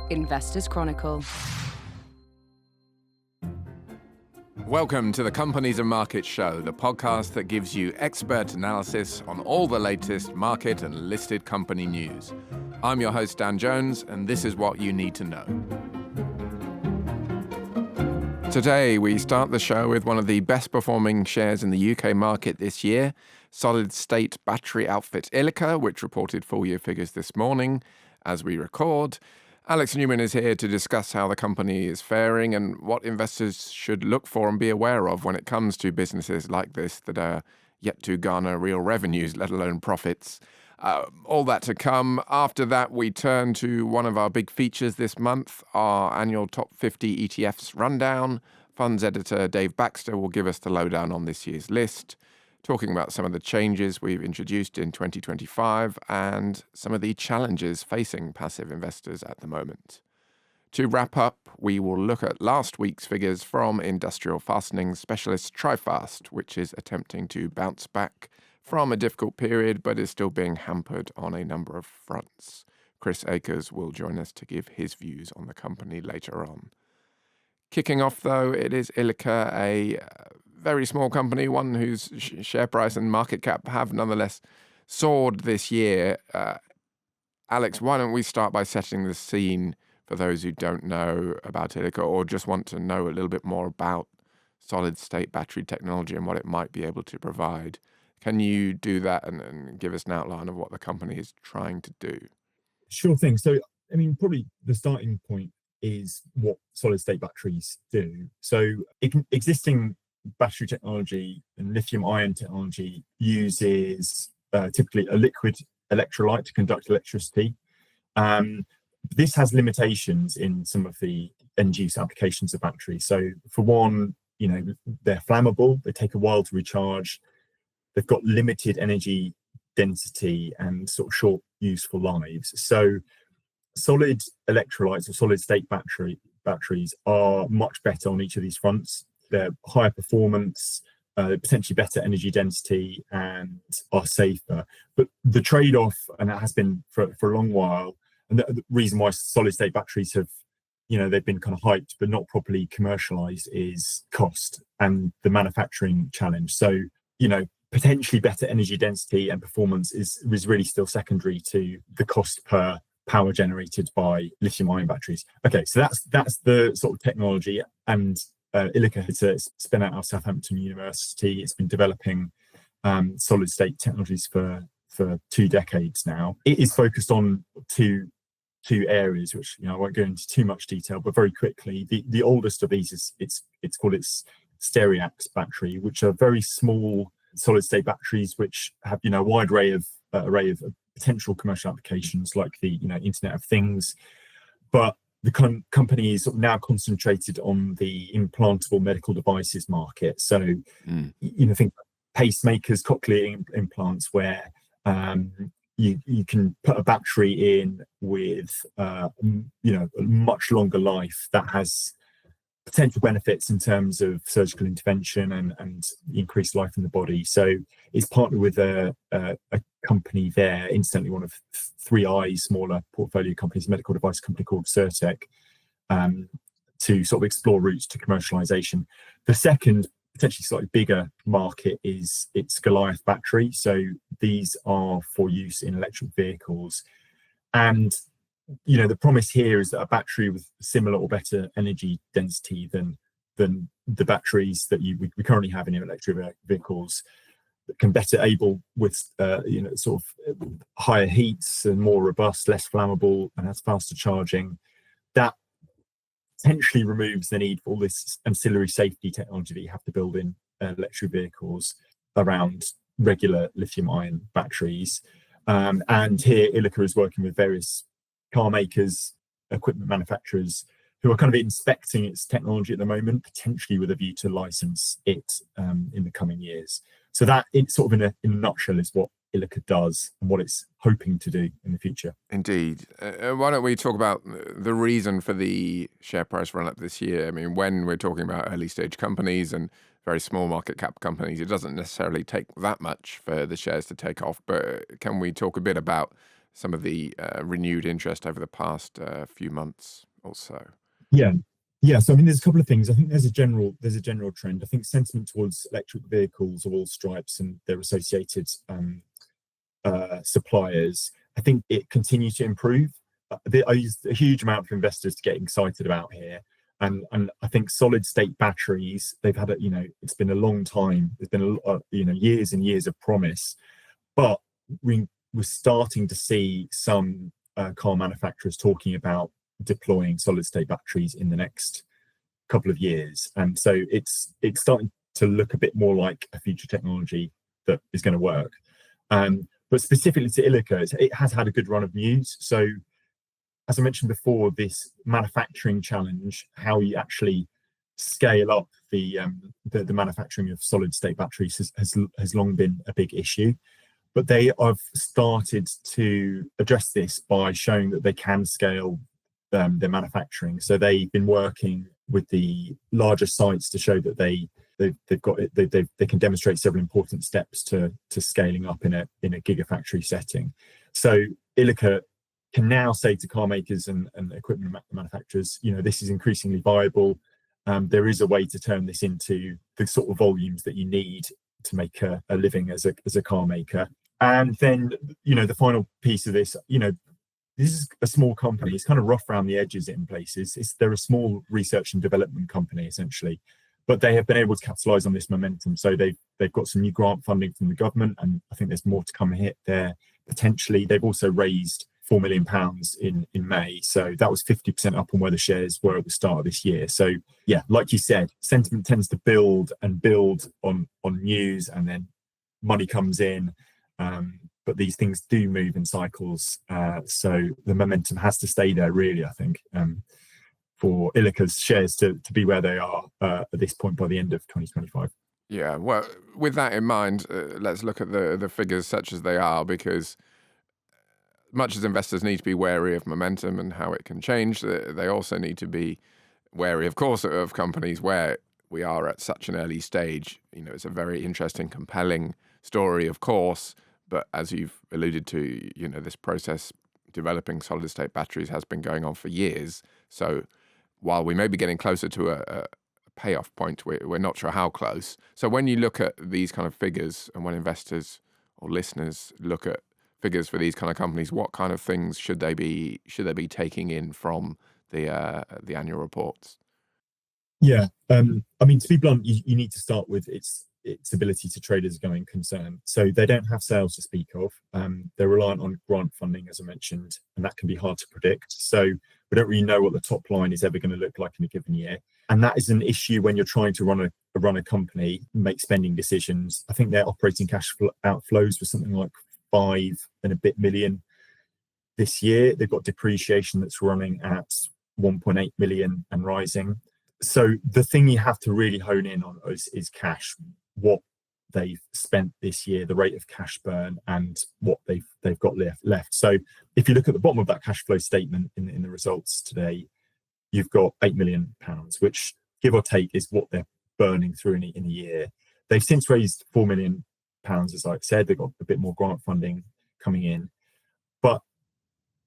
Investors Chronicle. Welcome to the Companies and Markets Show, the podcast that gives you expert analysis on all the latest market and listed company news. I'm your host, Dan Jones, and this is what you need to know. Today, we start the show with one of the best performing shares in the UK market this year, solid-state battery outfit Ilika, which reported full-year figures this morning as we record. Alex Newman is here to discuss how the company is faring and what investors should look for and be aware of when it comes to businesses like this that are yet to garner real revenues, let alone profits. All that to come. After that, we turn to one of our big features this month, our annual Top 50 ETFs rundown. Funds editor Dave Baxter will give us the lowdown on this year's list, talking about some of the changes we've introduced in 2025 and some of the challenges facing passive investors at the moment. To wrap up, we will look at last week's figures from industrial fastening specialist Trifast, which is attempting to bounce back from a difficult period, but is still being hampered on a number of fronts. Chris Akers will join us to give his views on the company later on. Kicking off, though, it is Ilika, a very small company, one whose share price and market cap have nonetheless soared this year. Alex, why don't we start by setting the scene for those who don't know about Ilika or just want to know a little bit more about solid-state battery technology and what it might be able to provide. Can you do that and give us an outline of what the company is trying to do? Sure thing. So, probably the starting point is what solid-state batteries do. So, existing battery technology and lithium-ion technology uses typically a liquid electrolyte to conduct electricity. This has limitations in some of the end-use applications of batteries. So, for one, they're flammable. They take a while to recharge. They've got limited energy density and sort of short useful lives. So solid electrolytes or solid state batteries are much better on each of these fronts. They're higher performance, potentially better energy density, and are safer. But the trade-off, and that has been for a long while, and the reason why solid state batteries have, they've been kind of hyped but not properly commercialized, is cost and the manufacturing challenge. So, potentially better energy density and performance is really still secondary to the cost per power generated by lithium-ion batteries. Okay, so that's the sort of technology. And Ilika is a spin out of Southampton University. It's been developing solid-state technologies for 2 decades now. It is focused on two areas, which I won't go into too much detail, but very quickly, the oldest of these is it's called its Stereax battery, which are very small solid-state batteries which have a wide array of potential commercial applications like the Internet of Things. But the company is now concentrated on the implantable medical devices market. So think pacemakers, cochlear implants, where you can put a battery in with a much longer life that has potential benefits in terms of surgical intervention and increased life in the body. So it's partnered with a company there, incidentally one of 3i smaller portfolio companies, a medical device company called Certec, to sort of explore routes to commercialization. The second, potentially slightly bigger market is its Goliath battery. So these are for use in electric vehicles. And the promise here is that a battery with similar or better energy density than the batteries that we currently have in electric vehicles, that can better able with sort of higher heats and more robust, less flammable, and has faster charging. That potentially removes the need for all this ancillary safety technology that you have to build in electric vehicles around regular lithium-ion batteries. And here Ilika is working with various car makers, equipment manufacturers, who are kind of inspecting its technology at the moment, potentially with a view to license it in the coming years. So that, it's sort of in a nutshell, is what Ilika does and what it's hoping to do in the future. Indeed. Why don't we talk about the reason for the share price run-up this year? When we're talking about early-stage companies and very small market cap companies, it doesn't necessarily take that much for the shares to take off. But can we talk a bit about some of the renewed interest over the past few months or so? Yeah. Yeah, so I mean, there's a couple of things. I think there's a general trend. I think sentiment towards electric vehicles of all stripes and their associated suppliers, I think it continues to improve. I use a huge amount for investors to get excited about here, and I think solid state batteries. They've had it's been a long time. There's been years and years of promise, but we're starting to see some car manufacturers talking about deploying solid state batteries in the next couple of years, and so it's starting to look a bit more like a future technology that is going to work. But specifically to Ilika, it has had a good run of news. So as I mentioned before, this manufacturing challenge, how you actually scale up the manufacturing of solid state batteries has long been a big issue. But they have started to address this by showing that they can scale their manufacturing. So they've been working with the larger sites to show that they can demonstrate several important steps to scaling up in a gigafactory setting. So Ilika can now say to car makers and equipment manufacturers, this is increasingly viable. There is a way to turn this into the sort of volumes that you need to make a living as a car maker. And then, the final piece of this, this is a small company. It's kind of rough around the edges in places. They're a small research and development company, essentially. But they have been able to capitalize on this momentum. So they've got some new grant funding from the government, and I think there's more to come here there potentially. They've also raised £4 million in May. So that was 50% up on where the shares were at the start of this year. So yeah, like you said, sentiment tends to build on news, and then money comes in. But these things do move in cycles. So the momentum has to stay there, really, I think, for Ilika's shares to be where they are at this point by the end of 2025. Yeah, well, with that in mind, let's look at the figures such as they are, because much as investors need to be wary of momentum and how it can change, they also need to be wary, of course, of companies where we are at such an early stage. It's a very interesting, compelling story, of course, but as you've alluded to, this process developing solid state batteries has been going on for years. So while we may be getting closer to a payoff point, we're not sure how close. So when you look at these kind of figures, and when investors or listeners look at figures for these kind of companies, what kind of things should they be taking in from the annual reports? Yeah, I mean, to be blunt, you need to start with its ability to trade as a going concern. So they don't have sales to speak of. They're reliant on grant funding, as I mentioned, and that can be hard to predict. So we don't really know what the top line is ever going to look like in a given year. And that is an issue when you're trying to run a company, make spending decisions. I think their operating cash outflows was something like 5 and a bit million this year. They've got depreciation that's running at 1.8 million and rising. So the thing you have to really hone in on is cash, what they've spent this year, the rate of cash burn, and what they've got left. So if you look at the bottom of that cash flow statement in the results today, you've got £8 million, which give or take is what they're burning through in a year. They've since raised £4 million, as I said. They've got a bit more grant funding coming in, but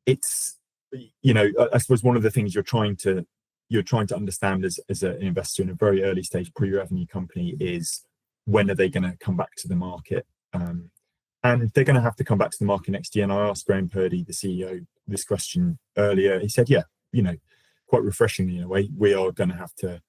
it's, I suppose one of the things you're trying to understand as an investor in a very early stage pre-revenue company is, when are they going to come back to the market? And they're going to have to come back to the market next year. And I asked Graham Purdy, the CEO, this question earlier. He said, yeah, quite refreshingly in a way, we are going to have to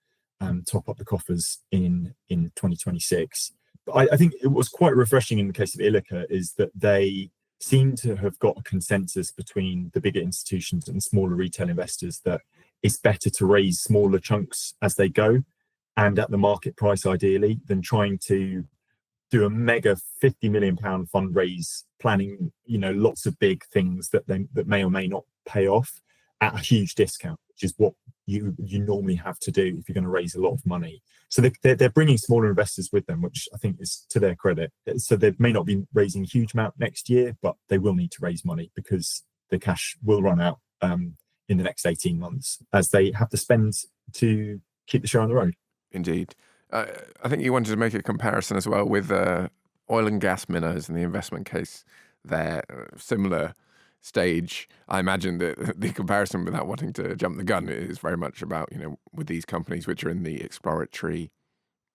top up the coffers in 2026. But I think it was quite refreshing in the case of Ilika is that they seem to have got a consensus between the bigger institutions and smaller retail investors that it's better to raise smaller chunks as they go and at the market price ideally, than trying to do a mega £50 million fundraise, planning lots of big things that may or may not pay off at a huge discount, which is what you normally have to do if you're going to raise a lot of money. So they're bringing smaller investors with them, which I think is to their credit. So they may not be raising a huge amount next year, but they will need to raise money because the cash will run out in the next 18 months as they have to spend to keep the show on the road. Indeed. I think you wanted to make a comparison as well with oil and gas minnows and the investment case there. Similar stage, I imagine that the comparison, without wanting to jump the gun, is very much about, with these companies which are in the exploratory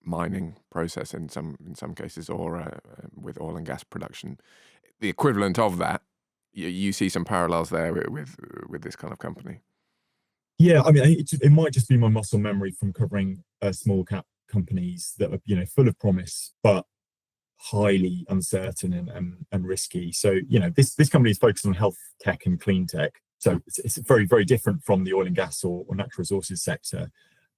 mining process in some cases, or with oil and gas production, the equivalent of that. You see some parallels there with this kind of company. Yeah, I mean, it might just be my muscle memory from covering small cap companies that are, full of promise, but highly uncertain and risky. So, this company is focused on health tech and clean tech. So it's very, very different from the oil and gas or natural resources sector.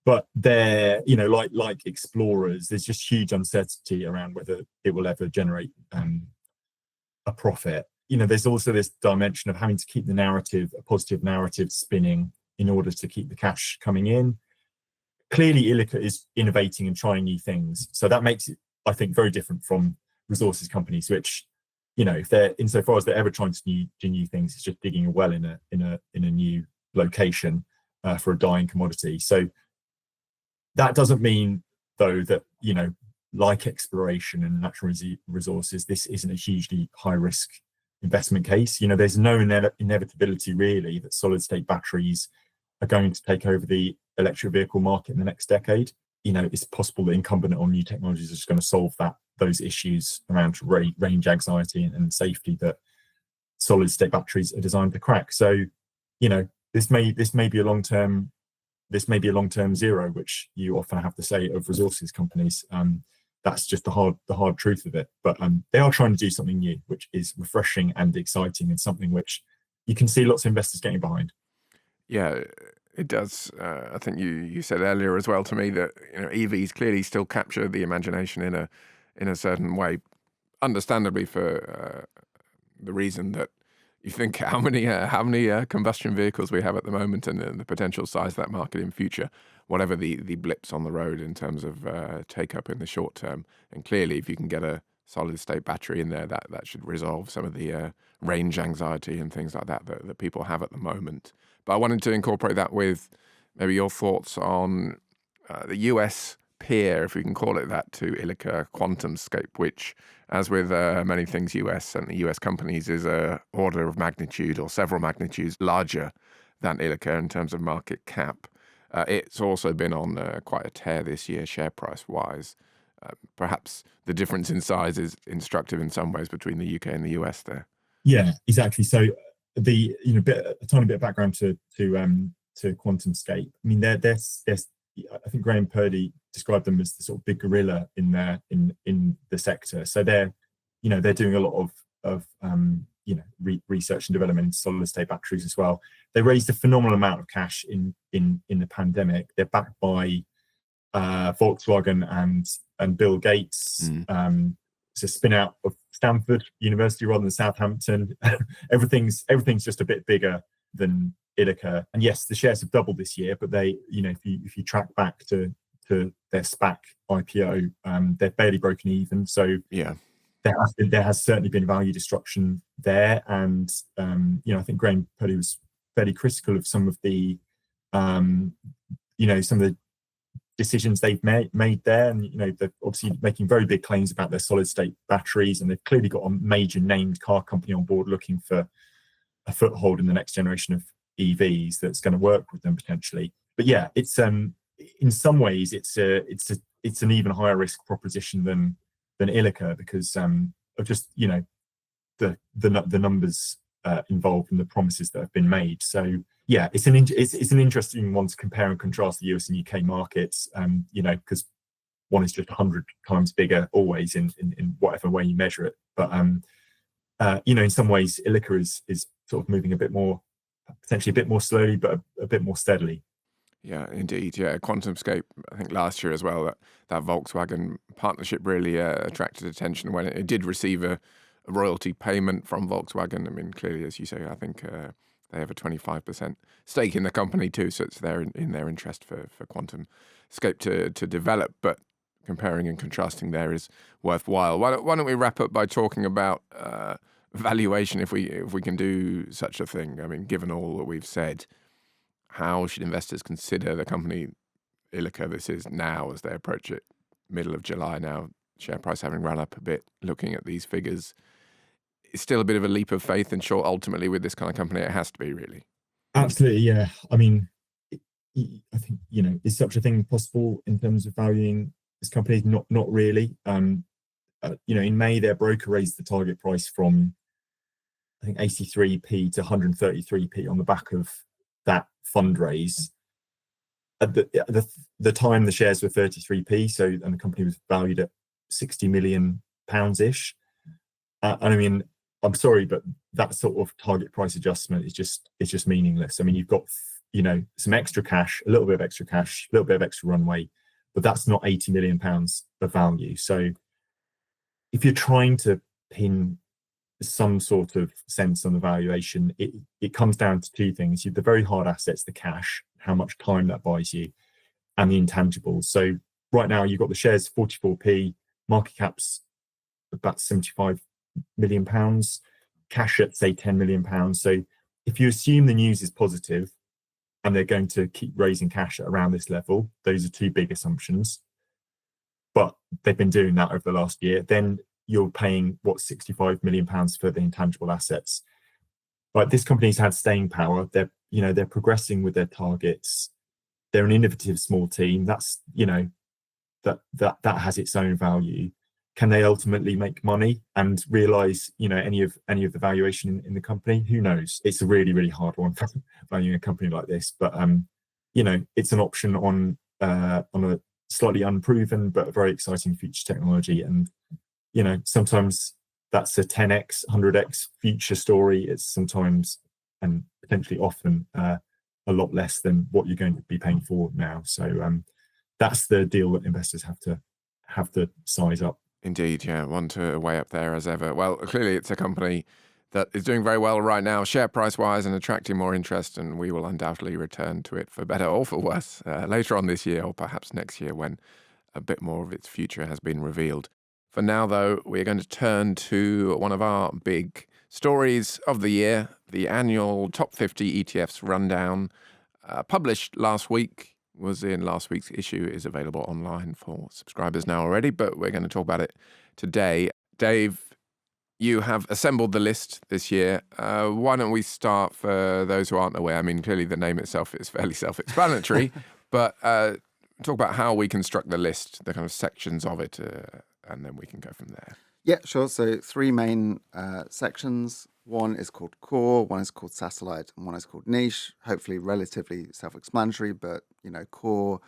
But they're, like explorers, there's just huge uncertainty around whether it will ever generate a profit. There's also this dimension of having to keep a positive narrative spinning in order to keep the cash coming in. Clearly, Ilika is innovating and trying new things. So that makes it, I think, very different from resources companies, which, if they're, insofar as they're ever trying to do new things, it's just digging a well in a new location for a dying commodity. So that doesn't mean, though, that, like exploration and natural resources, this isn't a hugely high risk investment case. There's no inevitability really that solid state batteries are going to take over the electric vehicle market in the next decade. It's possible that incumbent or new technologies are just going to solve those issues around range anxiety and safety that solid state batteries are designed to crack. So, this may be a long term zero, which you often have to say of resources companies. That's just the hard truth of it. But they are trying to do something new, which is refreshing and exciting, and something which you can see lots of investors getting behind. Yeah, it does. I think you said earlier as well to me that EVs clearly still capture the imagination in a certain way, understandably for the reason that you think how many combustion vehicles we have at the moment, and the potential size of that market in future, whatever the blips on the road in terms of take up in the short term. And clearly, if you can get a solid state battery in there, that should resolve some of the range anxiety and things like that people have at the moment. But I wanted to incorporate that with maybe your thoughts on the US peer, if we can call it that, to Ilika, QuantumScape, which, as with many things US, certainly US companies, is a order of magnitude or several magnitudes larger than Ilika in terms of market cap. It's also been on quite a tear this year, share price-wise. Perhaps the difference in size is instructive in some ways between the UK and the US there. Yeah, exactly. So a tiny bit of background to QuantumScape. I mean, there's I think Graham Purdy described them as the sort of big gorilla in the sector. So they're doing a lot of research and development in solid state batteries as well. They raised a phenomenal amount of cash in the pandemic. They're backed by Volkswagen and Bill Gates. It's a spin out of Stanford University rather than Southampton. everything's just a bit bigger than Ilika. And yes, the shares have doubled this year, but they, if you track back to their SPAC IPO, they're barely broken even. So yeah, there has certainly been value destruction there. And I think Graham Purdy was fairly critical of some of the decisions they've made there. And they're obviously making very big claims about their solid state batteries, and they've clearly got a major named car company on board looking for a foothold in the next generation of EVs that's going to work with them potentially. But yeah, it's in some ways it's an even higher risk proposition than Ilika, because of just the numbers involved and the promises that have been made. So yeah, it's an interesting one to compare and contrast the US and UK markets, because one is just 100 times bigger always in whatever way you measure it. But in some ways, Ilika is sort of moving potentially a bit more slowly, but a bit more steadily. Yeah, indeed. Yeah, QuantumScape, I think last year as well, that Volkswagen partnership really attracted attention when it did receive a royalty payment from Volkswagen. I mean, clearly, as you say, I think they have a 25% stake in the company too, so it's there in their interest for QuantumScape to develop. But comparing and contrasting there is worthwhile. Why don't we wrap up by talking about valuation, if we can do such a thing? I mean, given all that we've said, how should investors consider the company Ilika this is now as they approach it middle of July now, share price having run up a bit, looking at these figures? it's still a bit of a leap of faith, and sure, ultimately with this kind of company, it has to be really. Absolutely, yeah. I mean, I think, is such a thing possible in terms of valuing this company? Not really. In May, their broker raised the target price from, I think, 83p to 133p on the back of that fundraise. At the time, the shares were 33p, and the company was valued at 60 million pounds ish. And I mean, I'm sorry, but that sort of target price adjustment is just meaningless. I mean, you've got some extra cash, a little bit of extra cash, a little bit of extra runway, but that's not 80 million pounds of value. So if you're trying to pin some sort of sense on the valuation, it comes down to two things: the very hard assets, the cash, how much time that buys you, and the intangibles. So right now you've got the shares 44p, market cap's about 75 million pounds, cash at say 10 million pounds. So if you assume the news is positive and they're going to keep raising cash at around this level, those are two big assumptions, but they've been doing that over the last year, then you're paying 65 million pounds for the intangible assets. But this company's had staying power. They're progressing with their targets. They're an innovative small team. That's that has its own value. Can they ultimately make money and realize any of the valuation in the company? Who knows? It's a really, really hard one for valuing a company like this. But it's an option on a slightly unproven but very exciting future technology. And sometimes that's a 10x, 100x future story. It's sometimes, and potentially often, a lot less than what you're going to be paying for now. So that's the deal that investors have to size up. Indeed, yeah, one to weigh up there as ever. Well, clearly it's a company that is doing very well right now, share price-wise, and attracting more interest, and we will undoubtedly return to it for better or for worse later on this year, or perhaps next year when a bit more of its future has been revealed. For now, though, we're going to turn to one of our big stories of the year, the annual Top 50 ETFs rundown, published last week. Was in last week's issue, is available online for subscribers now already, but we're going to talk about it today. Dave, you have assembled the list this year. Why don't we start, for those who aren't aware? I mean, clearly the name itself is fairly self-explanatory, but talk about how we construct the list, the kind of sections of it, and then we can go from there. Yeah, sure. So three main sections. One is called core, one is called satellite, and one is called niche. Hopefully relatively self-explanatory, but core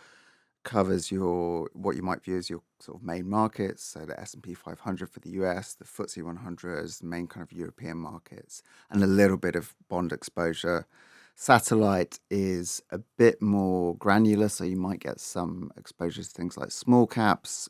covers what you might view as your sort of main markets. So the S&P 500 for the US, the FTSE 100 as the main kind of European markets, and a little bit of bond exposure. Satellite is a bit more granular, so you might get some exposure to things like small caps.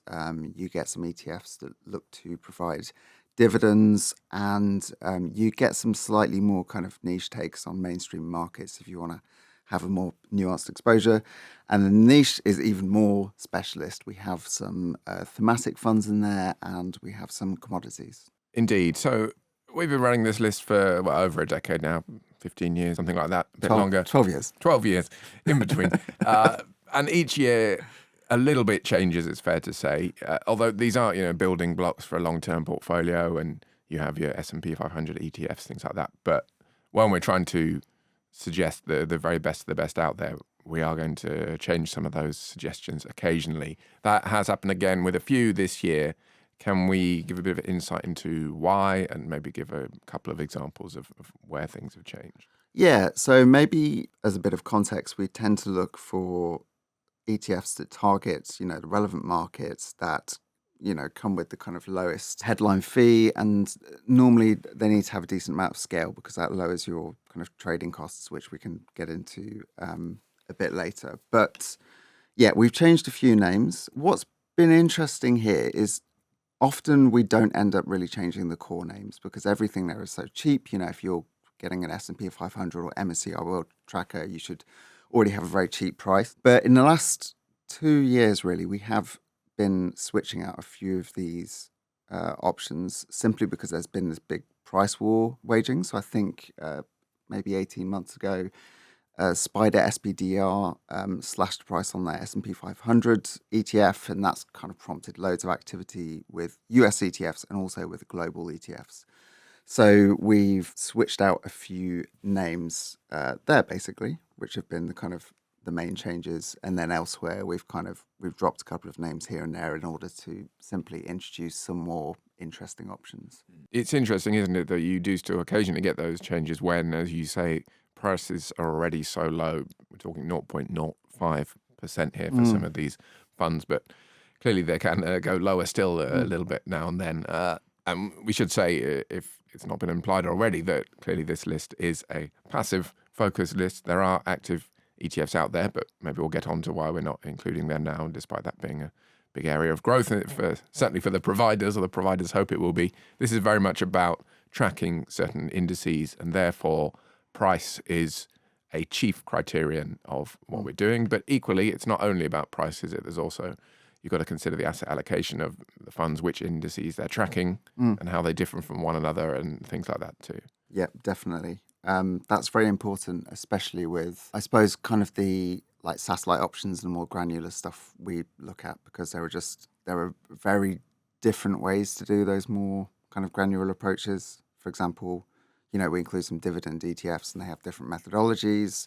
You get some ETFs that look to provide dividends, and you get some slightly more kind of niche takes on mainstream markets if you want to have a more nuanced exposure. And the niche is even more specialist. We have some thematic funds in there, and we have some commodities. Indeed. So we've been running this list for over a decade now, 15 years, something like that, a bit longer. 12 years. 12 years in between. And each year a little bit changes, it's fair to say, although these are building blocks for a long-term portfolio, and you have your S&P 500 ETFs, things like that. But when we're trying to suggest the very best of the best out there, we are going to change some of those suggestions occasionally. That has happened again with a few this year. Can we give a bit of insight into why, and maybe give a couple of examples of where things have changed? Yeah, so maybe as a bit of context, we tend to look for ETFs that target, the relevant markets that, come with the kind of lowest headline fee. And normally they need to have a decent amount of scale, because that lowers your kind of trading costs, which we can get into a bit later. But yeah, we've changed a few names. What's been interesting here is often we don't end up really changing the core names, because everything there is so cheap. If you're getting an S&P 500 or MSCI World Tracker, you should already have a very cheap price. But in the last 2 years, really, we have been switching out a few of these options, simply because there's been this big price war waging. So I think maybe 18 months ago, Spider SPDR slashed the price on their S&P 500 ETF, and that's kind of prompted loads of activity with US ETFs and also with global ETFs. So we've switched out a few names there, basically, which have been the main changes. And then elsewhere, we've dropped a couple of names here and there in order to simply introduce some more interesting options. It's interesting, isn't it, that you do still occasionally get those changes when, as you say, prices are already so low. We're talking 0.05% here for some of these funds, but clearly they can go lower still a little bit now and then. And we should say, if it's not been implied already, that clearly this list is a passive focus list. There are active ETFs out there, but maybe we'll get on to why we're not including them now, despite that being a big area of growth, certainly for the providers, or the providers hope it will be. This is very much about tracking certain indices, and therefore price is a chief criterion of what we're doing. But equally, it's not only about price, is it? There's also, you've got to consider the asset allocation of the funds, which indices they're tracking, and how they differ from one another, and things like that too. Yeah, definitely. That's very important, especially with, I suppose, kind of the satellite options and more granular stuff we look at, because there are very different ways to do those more kind of granular approaches. For example, we include some dividend ETFs and they have different methodologies.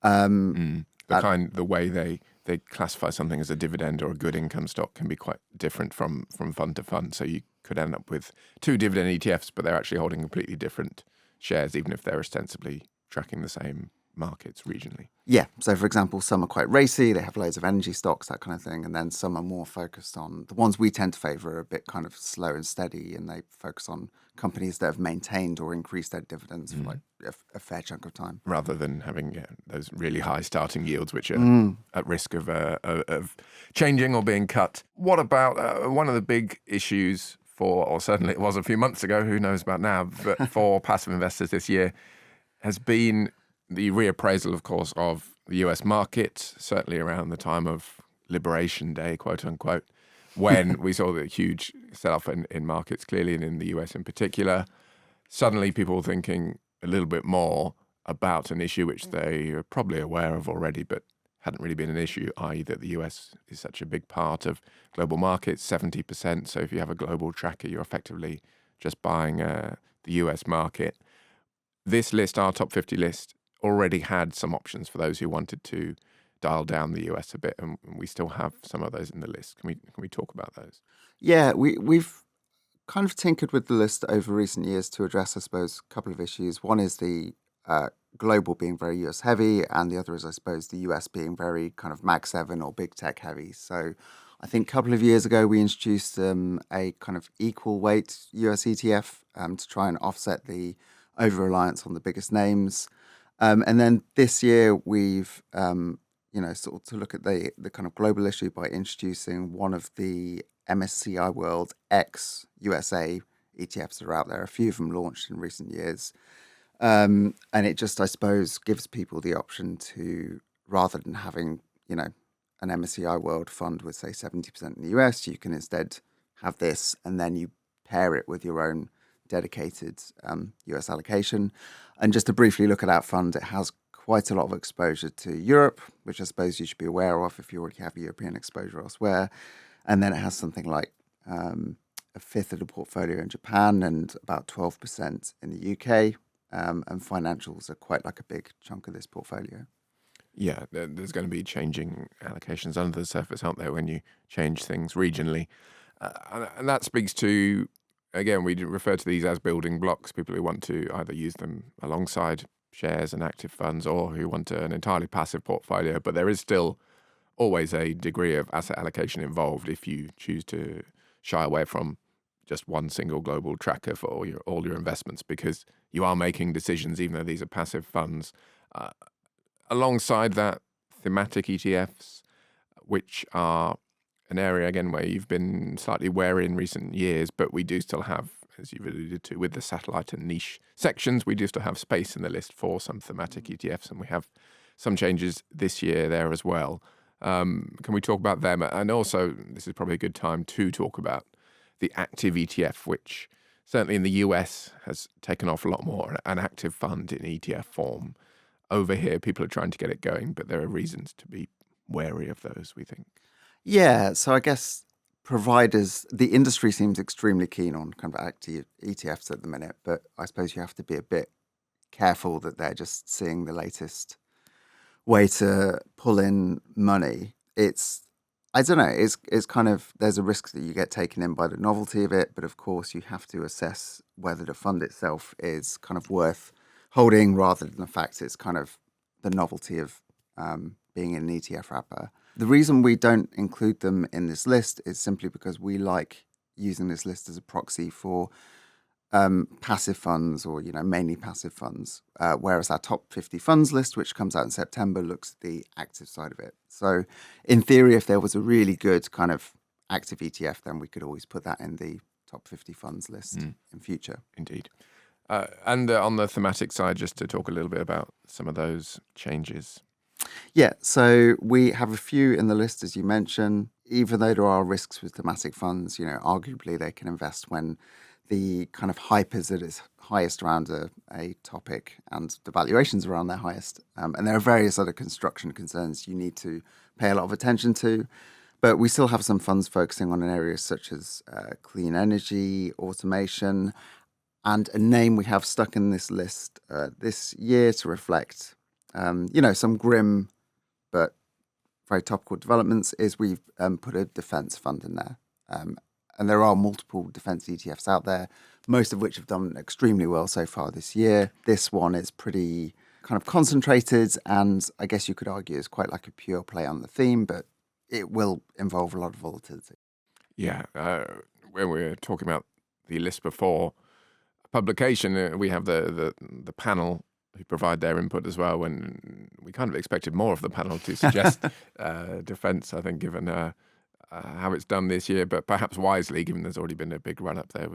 The way they classify something as a dividend or a good income stock can be quite different from fund to fund. So you could end up with two dividend ETFs, but they're actually holding completely different shares, even if they're ostensibly tracking the same markets regionally. Yeah. So, for example, some are quite racy. They have loads of energy stocks, that kind of thing. And then some are more focused on, the ones we tend to favor are a bit kind of slow and steady, and they focus on companies that have maintained or increased their dividends for a fair chunk of time. Rather than having those really high starting yields, which are at risk of changing or being cut. What about one of the big issues or certainly it was a few months ago, who knows about now, but for passive investors this year has been the reappraisal, of course, of the US market, certainly around the time of Liberation Day, quote unquote, when we saw the huge sell-off in markets, clearly, and in the US in particular. Suddenly people were thinking a little bit more about an issue which they are probably aware of already, but hadn't really been an issue, i.e. that the US is such a big part of global markets, 70%. So if you have a global tracker, you're effectively just buying the US market. This list, our top 50 list, already had some options for those who wanted to dial down the US a bit, and we still have some of those in the list. Can we talk about those? Yeah, we've kind of tinkered with the list over recent years to address, I suppose, a couple of issues. One is the global being very US heavy, and the other is, I suppose, the US being very kind of Mag 7 or big tech heavy. So I think a couple of years ago, we introduced a kind of equal weight US ETF to try and offset the over-reliance on the biggest names. And then this year, we've, sort of to look at the kind of global issue by introducing one of the MSCI World X USA ETFs that are out there. A few of them launched in recent years. And it just, I suppose, gives people the option to, rather than having, an MSCI World fund with, say, 70% in the US, you can instead have this, and then you pair it with your own dedicated US allocation. And just to briefly look at that fund, it has quite a lot of exposure to Europe, which I suppose you should be aware of if you already have European exposure elsewhere. And then it has something like a fifth of the portfolio in Japan and about 12% in the UK. And financials are quite like a big chunk of this portfolio. Yeah, there's going to be changing allocations under the surface, aren't there, when you change things regionally? And that speaks to, again, we refer to these as building blocks, people who want to either use them alongside shares and active funds or who want an entirely passive portfolio. But there is still always a degree of asset allocation involved if you choose to shy away from just one single global tracker for all your investments, because you are making decisions, even though these are passive funds. Alongside that, thematic ETFs, which are an area, again, where you've been slightly wary in recent years, but we do still have, as you've alluded to, with the satellite and niche sections, we do still have space in the list for some thematic ETFs, and we have some changes this year there as well. Can we talk about them? And also, this is probably a good time to talk about the active ETF, which certainly in the US has taken off a lot more, an active fund in ETF form. Over here, people are trying to get it going, but there are reasons to be wary of those, we think. Yeah, so I guess providers, the industry seems extremely keen on kind of active ETFs at the minute, but I suppose you have to be a bit careful that they're just seeing the latest way to pull in money. I don't know, it's kind of, there's a risk that you get taken in by the novelty of it, but of course you have to assess whether the fund itself is kind of worth holding rather than the fact it's kind of the novelty of being in an ETF wrapper. The reason we don't include them in this list is simply because we like using this list as a proxy for passive funds, or mainly passive funds, whereas our top 50 funds list, which comes out in September, looks at the active side of it. So in theory, if there was a really good kind of active ETF, then we could always put that in the top 50 funds list in future. Indeed. And on the thematic side, just to talk a little bit about some of those changes. Yeah, so we have a few in the list, as you mentioned. Even though there are risks with thematic funds, arguably they can invest when the kind of hype is at its highest around a topic and the valuations are around their highest. And there are various other construction concerns you need to pay a lot of attention to. But we still have some funds focusing on areas such as clean energy, automation, and a name we have stuck in this list this year to reflect, some grim but very topical developments is we've put a defense fund in there. And there are multiple defense ETFs out there, most of which have done extremely well so far this year. This one is pretty kind of concentrated, and I guess you could argue is quite like a pure play on the theme, but it will involve a lot of volatility. Yeah, when we were talking about the list before publication, we have the panel who provide their input as well, when we kind of expected more of the panel to suggest defense, I think, given how it's done this year, but perhaps wisely, given there's already been a big run up there.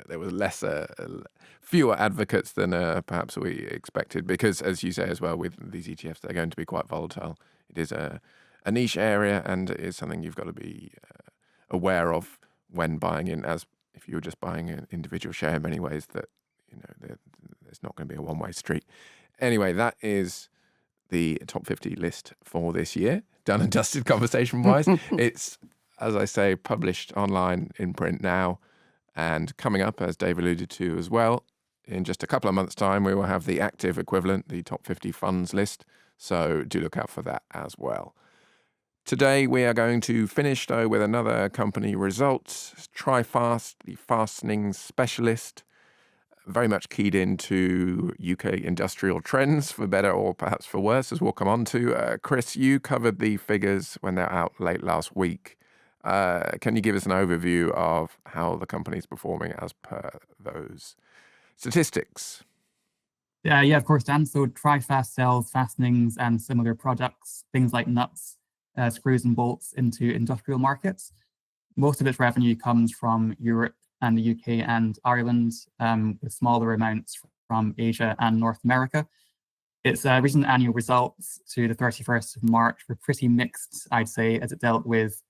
There was fewer advocates than perhaps we expected, because, as you say as well, with these ETFs, they're going to be quite volatile. It is a niche area, and it is something you've got to be aware of when buying in, as if you were just buying an individual share in many ways, that there's not going to be a one-way street. Anyway, that is the top 50 list for this year, done and dusted conversation-wise. It's, as I say, published online in print now, and coming up, as Dave alluded to as well, in just a couple of months' time, we will have the active equivalent, the top 50 funds list, so do look out for that as well. Today, we are going to finish, though, with another company result, Trifast, the fastening specialist, very much keyed into UK industrial trends, for better or perhaps for worse, as we'll come on to. Chris, you covered the figures when they're out late last week. Can you give us an overview of how the company's performing as per those statistics? Yeah, of course, Dan. So Trifast sells fastenings and similar products, things like nuts, screws and bolts into industrial markets. Most of its revenue comes from Europe and the UK and Ireland, with smaller amounts from Asia and North America. Its recent annual results to the 31st of March were pretty mixed, I'd say, as it dealt with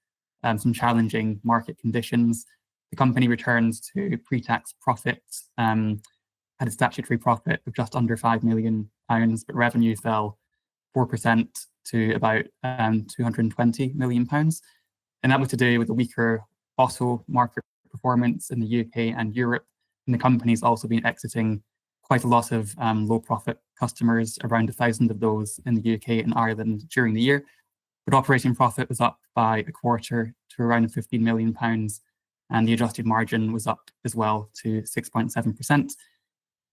some challenging market conditions. The company returned to pre-tax profit, had a statutory profit of just under £5 million, but revenue fell 4% to about £220 million. And that was to do with the weaker auto market performance in the UK and Europe. And the company's also been exiting quite a lot of low profit customers, around 1,000 of those in the UK and Ireland during the year. But operating profit was up by a quarter to around £15 million, and the adjusted margin was up as well to 6.7%.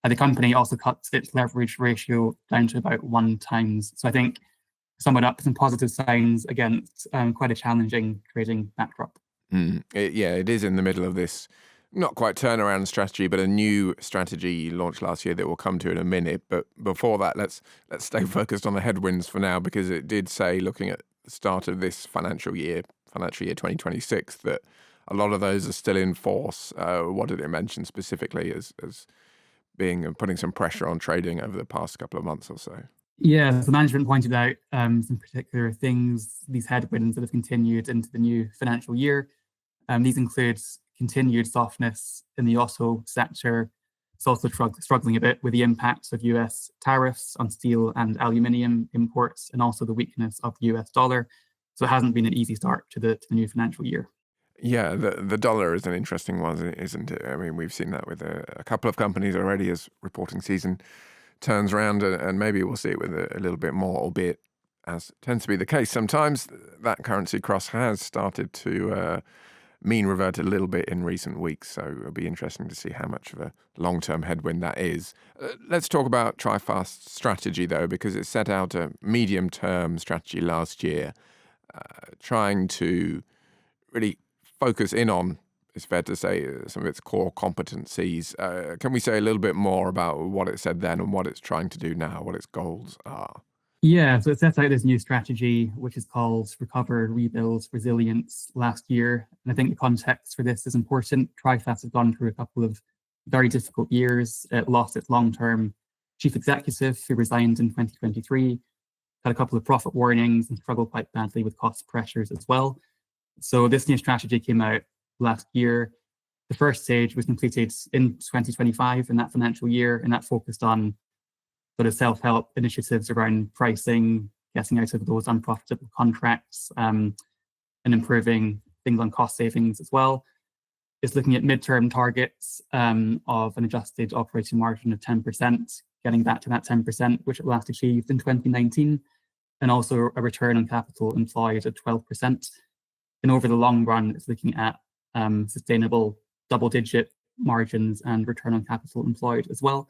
The company also cuts its leverage ratio down to about 1x. So I think, to sum it up, some positive signs against quite a challenging trading backdrop. It is in the middle of this, not quite turnaround strategy, but a new strategy launched last year that we'll come to in a minute. But before that, let's stay focused on the headwinds for now, because it did say, looking at the start of this financial year 2026, that a lot of those are still in force. What did it mention specifically as being putting some pressure on trading over the past couple of months or so? Yeah, the management pointed out some particular things, these headwinds that have continued into the new financial year. These include continued softness in the auto sector. It's also struggling a bit with the impacts of US tariffs on steel and aluminium imports, and also the weakness of the US dollar. So it hasn't been an easy start to the new financial year. Yeah, the dollar is an interesting one, isn't it? I mean, we've seen that with a couple of companies already as reporting season turns around, and maybe we'll see it with a little bit more, albeit, as tends to be the case sometimes, that currency cross has started to mean revert a little bit in recent weeks. So it'll be interesting to see how much of a long-term headwind that is. Let's talk about Trifast's strategy, though, because it set out a medium-term strategy last year, trying to really focus in on, it's fair to say, some of its core competencies. Can we say a little bit more about what it said then and what it's trying to do now, what its goals are? Yeah, so it sets out this new strategy, which is called Recover, Rebuild, Resilience last year. And I think the context for this is important. Trifast has gone through a couple of very difficult years. It lost its long-term chief executive, who resigned in 2023, had a couple of profit warnings and struggled quite badly with cost pressures as well. So this new strategy came out last year. The first stage was completed in 2025 in that financial year, and that focused on sort of self-help initiatives around pricing, getting out of those unprofitable contracts, and improving things on cost savings as well. It's looking at midterm targets of an adjusted operating margin of 10%, getting back to that 10%, which it last achieved in 2019, and also a return on capital employed at 12%. And over the long run, it's looking at sustainable double-digit margins and return on capital employed as well.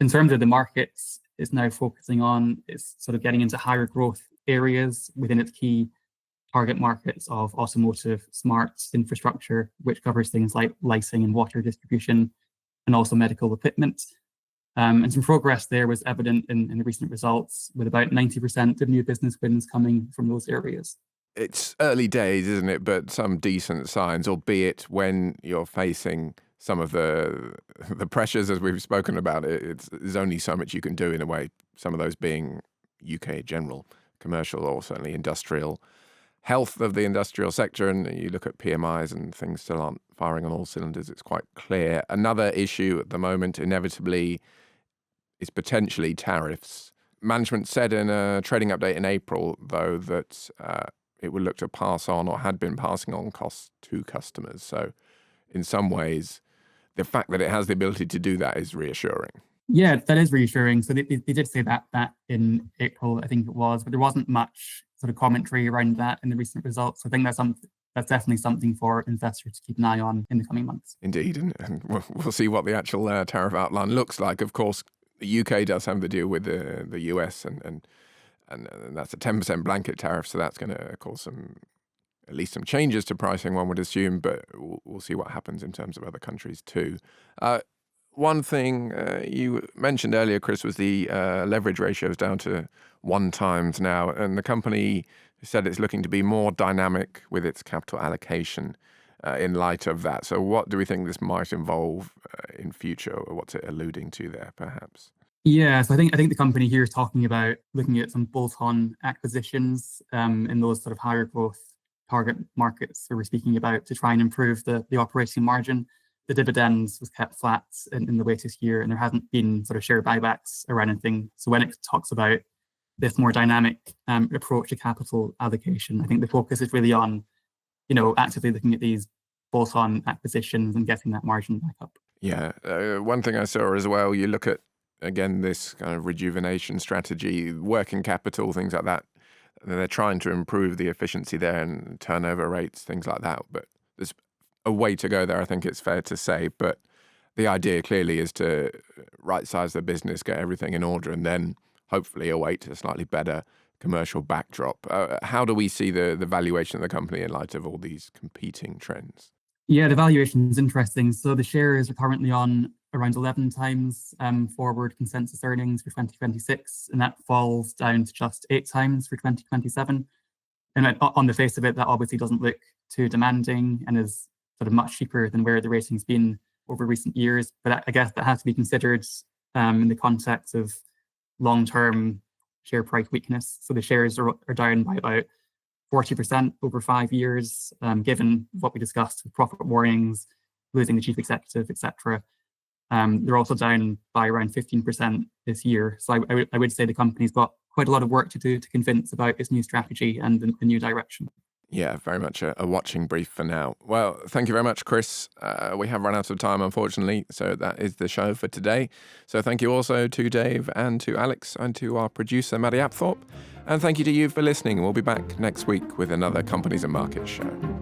In terms of the markets, it's now focusing on, it's sort of getting into higher growth areas within its key target markets of automotive, smart infrastructure, which covers things like lighting and water distribution, and also medical equipment. And some progress there was evident in the recent results, with about 90% of new business wins coming from those areas. It's early days, isn't it? But some decent signs, albeit when you're facing some of the pressures, as we've spoken about it, there's only so much you can do in a way, some of those being UK general, commercial, or certainly industrial health of the industrial sector. And you look at PMIs and things still aren't firing on all cylinders. It's quite clear. Another issue at the moment, inevitably, is potentially tariffs. Management said in a trading update in April, though, that it would look to pass on, or had been passing on, costs to customers. So in some ways, the fact that it has the ability to do that is reassuring. Yeah, that is reassuring. So they did say that in April, I think it was, but there wasn't much sort of commentary around that in the recent results. So I think that's definitely something for investors to keep an eye on in the coming months. Indeed, and we'll see what the actual tariff outline looks like. Of course, the UK does have the deal with the US, and that's a 10% blanket tariff, so that's going to cause at least some changes to pricing, one would assume, but we'll see what happens in terms of other countries too. One thing you mentioned earlier, Chris, was the leverage ratio is down to 1x now, and the company said it's looking to be more dynamic with its capital allocation in light of that. So what do we think this might involve in future, or what's it alluding to there, perhaps? Yeah, so I think the company here is talking about looking at some bolt-on acquisitions in those sort of higher growth target markets that we're speaking about, to try and improve the operating margin. The dividends was kept flat in the latest year, and there hasn't been sort of share buybacks or anything. So when it talks about this more dynamic approach to capital allocation, I think the focus is really on, actively looking at these bolt-on acquisitions and getting that margin back up. Yeah, one thing I saw as well, you look at, again, this kind of rejuvenation strategy, working capital, things like that. They're trying to improve the efficiency there and turnover rates, things like that. But there's a way to go there, I think it's fair to say. But the idea clearly is to right-size the business, get everything in order, and then hopefully await a slightly better commercial backdrop. How do we see the valuation of the company in light of all these competing trends? Yeah, the valuation is interesting. So the shares are currently on around 11 times forward consensus earnings for 2026, and that falls down to just 8 times for 2027. And on the face of it, that obviously doesn't look too demanding and is sort of much cheaper than where the rating's been over recent years. But I guess that has to be considered in the context of long-term share price weakness. So the shares are down by about 40% over 5 years, given what we discussed with profit warnings, losing the chief executive, etc. They're also down by around 15% this year. So I would say the company's got quite a lot of work to do to convince about its new strategy and the new direction. Yeah, very much a watching brief for now. Well, thank you very much, Chris. We have run out of time, unfortunately, so that is the show for today. So thank you also to Dave and to Alex and to our producer, Maddie Apthorpe. And thank you to you for listening. We'll be back next week with another Companies and Markets show.